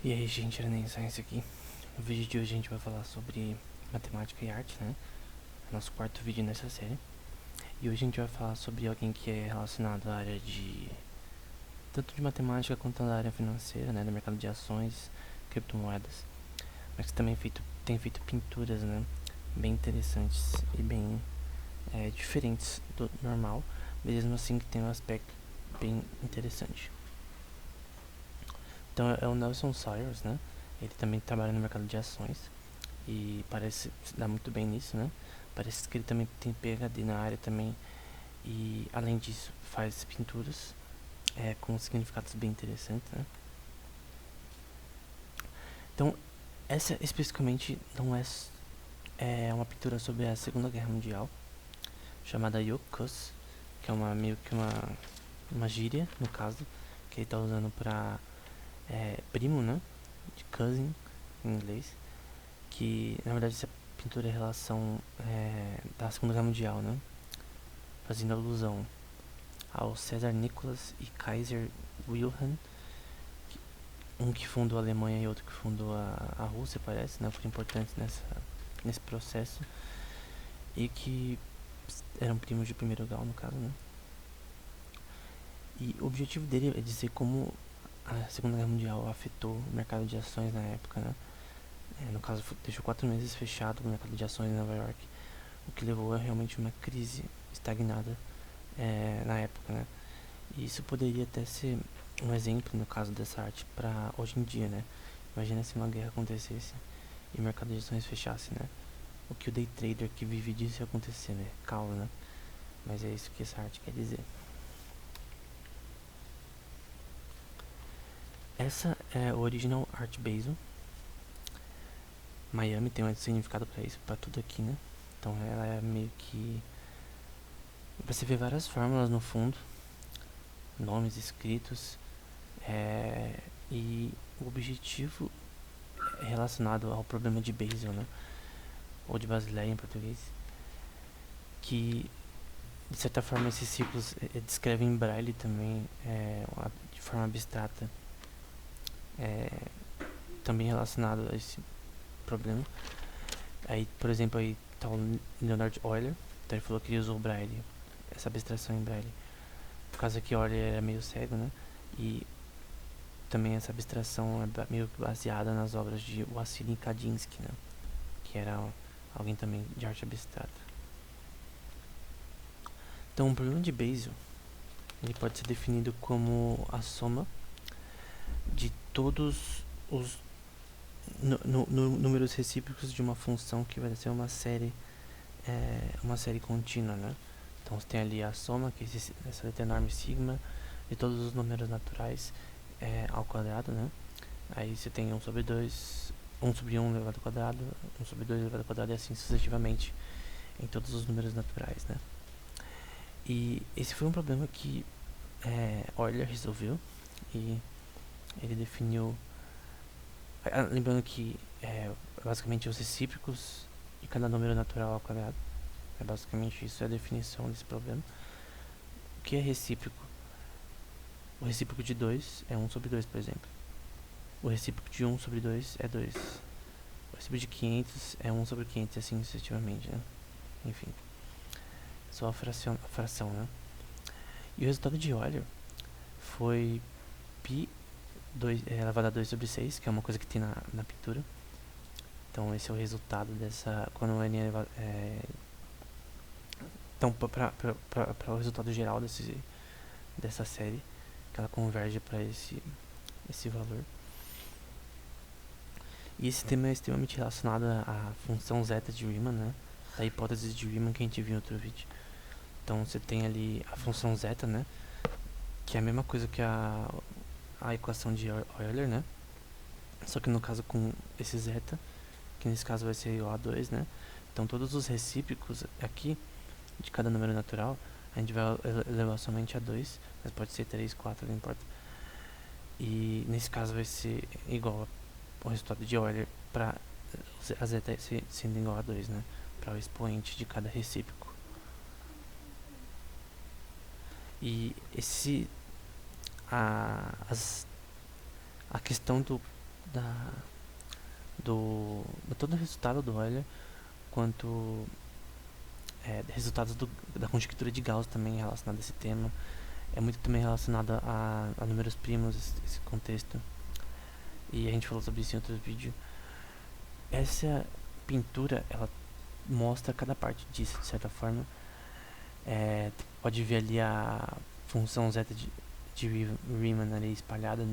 E aí, gente, era nem Science aqui. No vídeo de hoje a gente vai falar sobre matemática e arte, né? É nosso quarto vídeo nessa série. E hoje a gente vai falar sobre alguém que é relacionado à área de tanto de matemática quanto da área financeira, né? Do mercado de ações, criptomoedas. Mas que também tem feito pinturas, né? Bem interessantes e bem diferentes do normal, mesmo assim que tem um aspecto bem interessante. Então é o Nelson Sayers, né? Ele também trabalha no mercado de ações e parece se dar muito bem nisso, né? Parece que ele também tem PhD na área também e além disso faz pinturas com significados bem interessantes, né? Então essa especificamente não é uma pintura sobre a Segunda Guerra Mundial chamada Yokus, que é meio que uma gíria no caso que ele está usando para primo, né? De cousin em inglês, que na verdade essa pintura é relação da Segunda Guerra Mundial, né? Fazendo alusão ao César Nicholas e Kaiser Wilhelm, um que fundou a Alemanha e outro que fundou a Rússia, parece, né? Foram importantes nesse processo e que eram primos de primeiro grau, no caso, né? E o objetivo dele é dizer como a Segunda Guerra Mundial afetou o mercado de ações na época, né? No caso, deixou 4 meses fechado o mercado de ações em Nova York, o que levou a realmente uma crise estagnada na época, né? E isso poderia até ser um exemplo, no caso dessa arte, para hoje em dia, né? Imagina se uma guerra acontecesse e o mercado de ações fechasse, né? O que o day trader que vive disso ia acontecer, né? Caos, né? Mas é isso que essa arte quer dizer. Essa é o Original Art Basel. Miami tem um significado para isso, para tudo aqui, né? Então ela é meio que... Você vê várias fórmulas no fundo, nomes escritos, e o objetivo é relacionado ao problema de Basel, né? Ou de Basileia em português, que de certa forma esses ciclos descrevem em braille também, de forma abstrata, é, também relacionado a esse problema. Aí, por exemplo, aí tá o Leonard Euler, então ele falou que ele usou o braille, essa abstração em braille, por causa que Euler era meio cego, né? E também essa abstração é meio que baseada nas obras de Wassily Kandinsky, né? Que era alguém também de arte abstrata. Então, o problema de Basel ele pode ser definido como a soma de todos os números recíprocos de uma função que vai ser uma série contínua, né? Então você tem ali a soma, que é essa letra enorme sigma, de todos os números naturais ao quadrado, né? Aí você tem 1 sobre 2, 1 sobre 1 elevado ao quadrado, 1 sobre 2 elevado ao quadrado e assim sucessivamente em todos os números naturais, né? E esse foi um problema que Euler resolveu e ele definiu, lembrando que basicamente os recíprocos de cada número natural ao quadrado. É basicamente isso, é a definição desse problema. O que é recíproco? O recíproco de 2 é 1 sobre 2, por exemplo. O recíproco de 1 sobre 2 é 2. O recíproco de 500 é 1 sobre 500 e assim sucessivamente, né? Enfim, só a fração, né? E o resultado de Euler foi π elevado a 2 sobre 6, que é uma coisa que tem na pintura. Então esse é o resultado dessa... Quando o n é elevado... Então, para o resultado geral dessa série, que ela converge para esse valor. E esse tema é extremamente relacionado à função zeta de Riemann, né? Da hipótese de Riemann que a gente viu em outro vídeo. Então você tem ali a função zeta, né? Que é a mesma coisa que a equação de Euler, né? Só que no caso com esse zeta, que nesse caso vai ser igual a 2, né? Então todos os recíprocos aqui de cada número natural a gente vai elevar somente a 2, mas pode ser 3, 4, não importa. E nesse caso vai ser igual ao resultado de Euler para a zeta sendo igual a 2, né? Para o expoente de cada recíproco. E a questão todo o resultado do Euler, quanto resultados da conjectura de Gauss também relacionado a esse tema. É muito também relacionado a números primos, esse contexto. E a gente falou sobre isso em outro vídeo. Essa pintura, ela mostra cada parte disso, de certa forma. Pode ver ali a função zeta de Riemann ali espalhada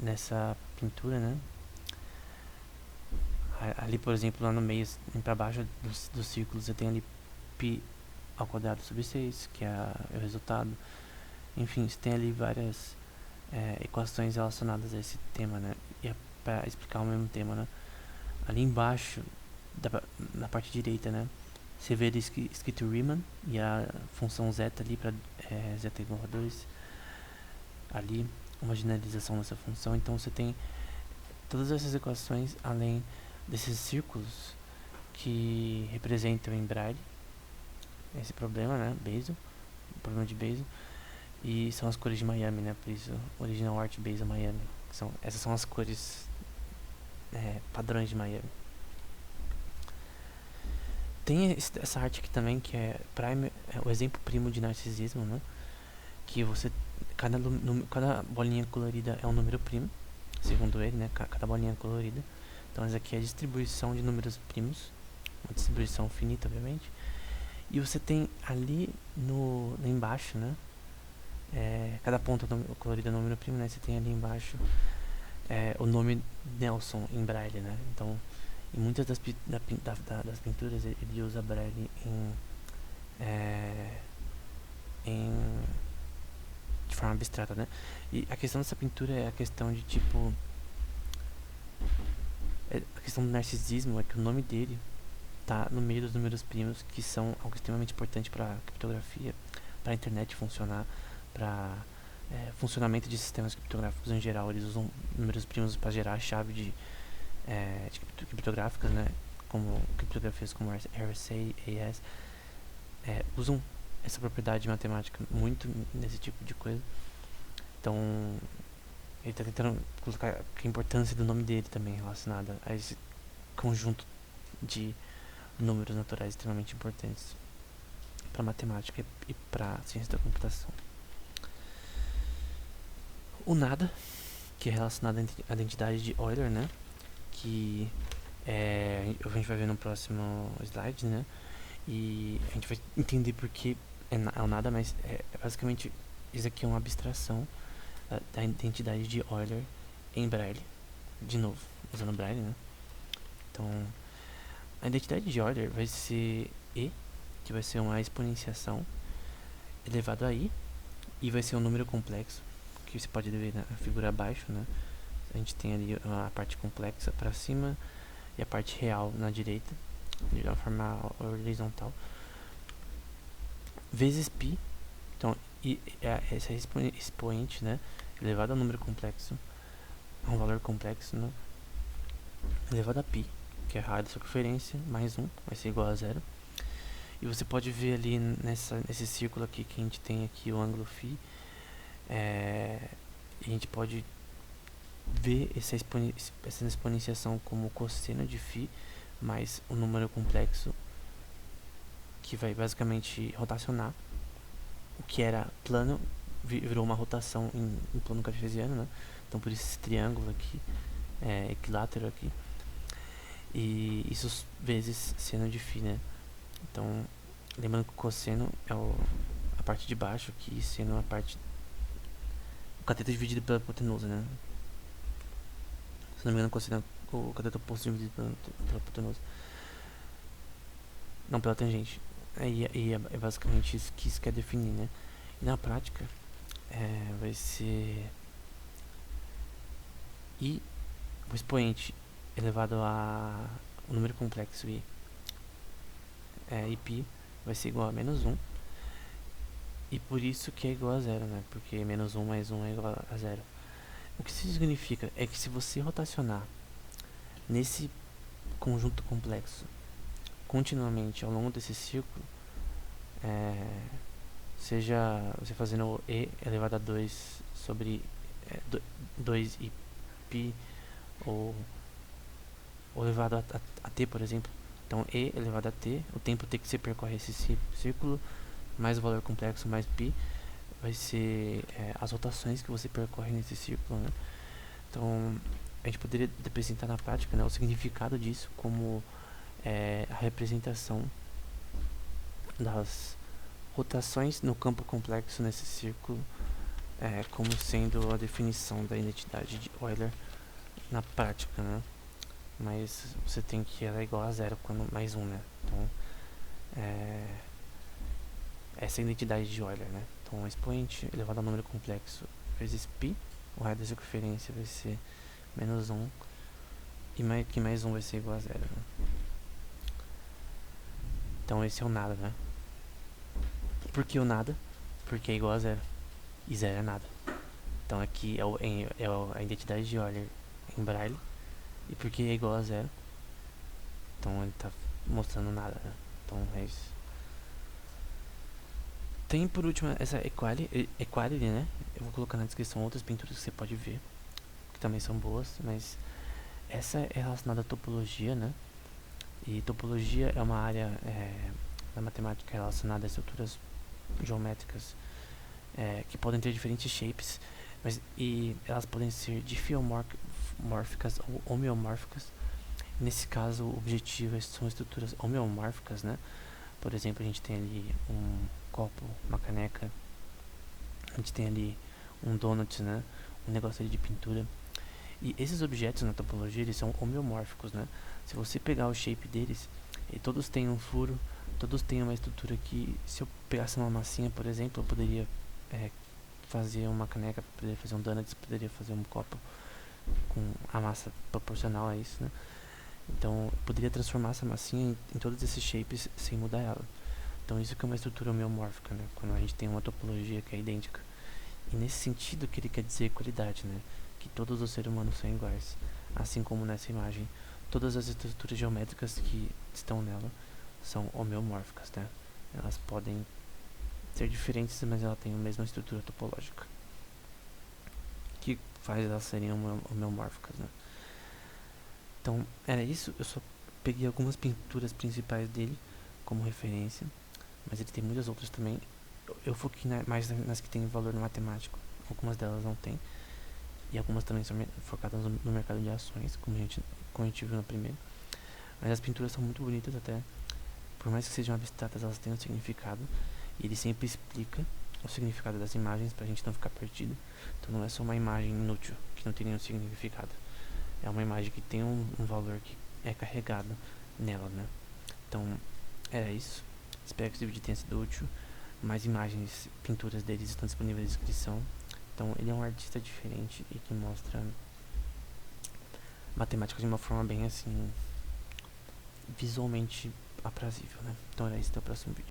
nessa pintura, né? Ali, por exemplo, lá no meio, para baixo dos círculos, você tem ali π ao quadrado sobre 6, que é o resultado. Enfim, você tem ali várias equações relacionadas a esse tema, né? E é para explicar o mesmo tema, né? Ali embaixo, na parte direita, né? Você vê ali escrito Riemann e a função zeta ali para zeta igual a 2. Ali, uma generalização dessa função. Então você tem todas essas equações além desses círculos que representam em Braille esse problema, né? Basel, o problema de Basel. E são as cores de Miami, né? Por isso, Original Art Basel Miami. Essas são as cores padrões de Miami. Tem essa arte aqui também, que é o exemplo primo de narcisismo, né? Que cada bolinha colorida é um número primo, segundo ele, né? Cada bolinha colorida. Então essa aqui é a distribuição de números primos, uma distribuição finita, obviamente. E você tem ali lá embaixo, né? Cada ponta colorida é um número primo, né? Você tem ali embaixo o nome Nelson em Braille, né? Então, em muitas das pinturas ele usa Braille de forma abstrata, né? E a questão dessa pintura é a questão de tipo a questão do narcisismo é que o nome dele tá no meio dos números primos, que são algo extremamente importante para a criptografia, para a internet funcionar, para funcionamento de sistemas criptográficos em geral. Eles usam números primos para gerar a chave de criptográficas, né? Como criptografias como RSA, AES, usam essa propriedade matemática muito nesse tipo de coisa. Então, ele está tentando colocar a importância do nome dele também relacionada a esse conjunto de números naturais extremamente importantes para matemática e para ciência da computação. O nada, que é relacionado à identidade de Euler, né? Que a gente vai ver no próximo slide, né? E a gente vai entender porque é o nada, mas basicamente isso aqui é uma abstração da identidade de Euler em Braille. De novo, usando Braille, né? Então, a identidade de Euler vai ser E, que vai ser uma exponenciação elevado a I, e vai ser um número complexo, que você pode ver na figura abaixo, né? A gente tem ali a parte complexa para cima e a parte real na direita, de uma forma horizontal, vezes π. Então, esse expoente, né, elevado a número complexo, a um valor complexo, né, elevado a π, que é a raio da circunferência, mais 1, vai ser igual a 0. E você pode ver ali nesse círculo aqui que a gente tem aqui o ângulo φ, e a gente pode ver essa exponenciação como cosseno de φ mais um número complexo que vai basicamente rotacionar. O que era plano virou uma rotação em plano cartesiano, né? Então por isso esse triângulo aqui, equilátero aqui, e isso vezes seno de φ, né? Então lembrando que o cosseno é a parte de baixo aqui, e seno é a parte, o cateto dividido pela hipotenusa, né? Se não me engano, o cateto oposto dividido pela hipotenusa, não pela tangente. E é basicamente isso que quer definir, né? E na prática vai ser I, o expoente elevado a um número complexo I, e π vai ser igual a menos 1, e por isso que é igual a 0, né? Porque menos 1 mais 1 é igual a 0. O que isso significa é que se você rotacionar nesse conjunto complexo continuamente ao longo desse círculo, seja você fazendo E elevado a 2 sobre 2 π ou elevado a t, por exemplo. Então e elevado a t, o tempo t que você percorre esse círculo, mais o valor complexo, mais π, vai ser as rotações que você percorre nesse círculo, né? Então a gente poderia representar na prática, né, o significado disso como a representação das rotações no campo complexo nesse círculo, como sendo a definição da identidade de Euler na prática, né? Mas você tem que ela é igual a zero quando mais um, né? Então essa é a identidade de Euler, né? Então o expoente elevado ao número complexo vezes π, o raio da circunferência vai ser menos 1 e que mais 1 vai ser igual a zero, né? Então esse é o nada, né? Por que o nada? Porque é igual a zero e zero é nada. Então aqui é a identidade de Euler em Braille. E porque é igual a zero, então ele está mostrando nada, né? Então é isso. Tem por último essa equality, né? Eu vou colocar na descrição outras pinturas que você pode ver, que também são boas, mas essa é relacionada à topologia, né? E topologia é uma área da matemática relacionada a estruturas geométricas que podem ter diferentes shapes, e elas podem ser diffeomórficas ou homeomórficas. Nesse caso, o objetivo são estruturas homeomórficas, né? Por exemplo, a gente tem ali um copo, uma caneca, a gente tem ali um donut, né? Um negócio ali de pintura. E esses objetos na topologia, eles são homeomórficos, né? Se você pegar o shape deles, todos têm um furo, todos têm uma estrutura que, se eu pegasse uma massinha, por exemplo, eu poderia fazer uma caneca, poderia fazer um donut, poderia fazer um copo com a massa proporcional a isso, né? Então, eu poderia transformar essa massinha em todos esses shapes sem mudar ela. Então, isso que é uma estrutura homeomórfica, né? Quando a gente tem uma topologia que é idêntica. E nesse sentido que ele quer dizer equalidade, né? Que todos os seres humanos são iguais. Assim como nessa imagem, todas as estruturas geométricas que estão nela são homeomórficas, né? Elas podem ser diferentes, mas elas têm a mesma estrutura topológica, que faz elas serem homeomórficas, né? Então, era isso. Eu só peguei algumas pinturas principais dele como referência, mas ele tem muitas outras também. Eu foquei mais nas que têm valor no matemático. Algumas delas não tem, e algumas também são focadas no mercado de ações, como a gente viu na primeira. Mas as pinturas são muito bonitas até. Por mais que sejam abstratas, elas têm um significado, e ele sempre explica o significado das imagens pra gente não ficar perdido. Então não é só uma imagem inútil, que não tem nenhum significado. É uma imagem que tem um valor que é carregado nela, né? Então, era isso. Espero que esse vídeo tenha sido útil. Mais imagens, pinturas deles estão disponíveis na descrição. Então, ele é um artista diferente e que mostra matemática de uma forma bem assim, visualmente aprazível, né? Então era isso, até o próximo vídeo.